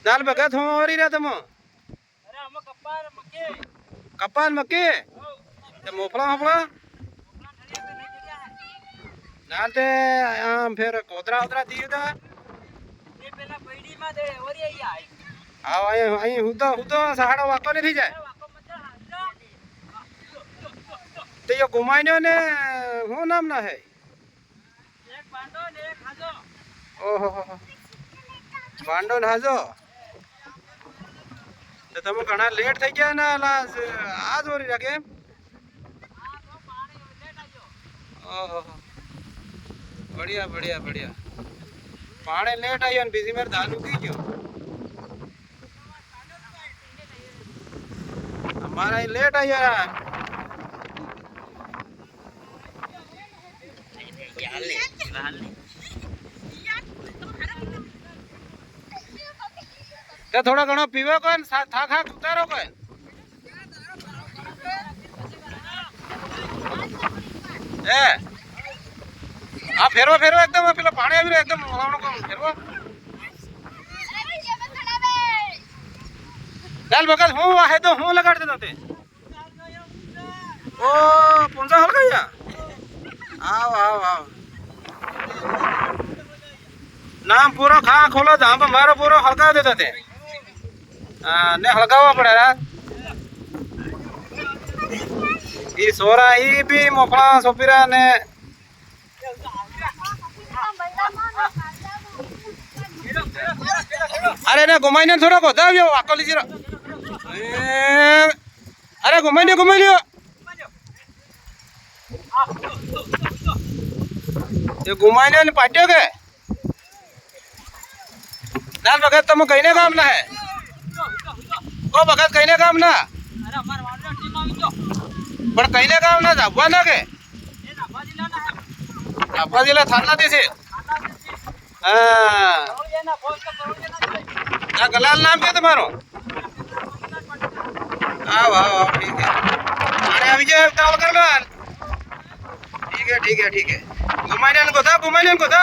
દાલ ભગત હું ઓરી રહ્યા તમે અરે અમે કપાર મકે કપાન મકે તે મોફળા મોફળા ના તે આમ ફેર કોતરા ઉતરા દીધું તા એ પેલા પૈડી માં દે ઓરી આઈ આવ અહીં હું તો સહાડો વાકો ને થઈ જાય વાકો મજા હાલો તે યો ગુમાઈનો ને હું નામ ના હે એક બાંડો ને એક હાજો ઓહો બાંડો ને હાજો તો તમે ઘણા લેટ થઈ ગયા ને આ જોરી રાખે એમ આ તો પાણી લેટ આજો ઓહો बढ़िया बढ़िया बढ़िया पानी लेट आई और बिजी मेरे दाल उगी क्यों हमारा ही लेट आई यार तो थोड़ा घणो पीवे कोन था खा उतारो कोन ए आ फेरवा फेरवा एकदम पेला पानी આવી રહ્યો एकदम મોલાણો કોમ ફેરવો ચાલ બકલ હું વાહે તો હું લગાડ દેતો તે ઓ પૂંજા હલકાયા આવ આવ આવ નામ પૂરો ખા ખોલો ધામ મારો પૂરો હલકાવ દેતો તે ને હલકાવવા પડે રા ઈ સોરા ઈ બી મોફળા સોપીરા ને अरे ने घुमाई ने थोड़ा कोता भी वाको लीजिए अरे घुमाई लियो ये घुमाई ने पाटियो के दाल भगत तुम कहीं ने काम ना है ओ भगत कहीं ने काम ना अरे અમાર વાડો ટીમ આવી જો पर कहीं ने काम ना जाबवा ना के એ નાબા જિલ્લા ના जाबवा जिला थाना देसे ખાતા દેસી हां કરોડિયાના ફોન તો કરોડિયાના क्या गलाल नाम क्या तुम्हारो आओ आओ आओ ठीक है अरे अभी जो ताल कर लो ठीक है घुमाने को था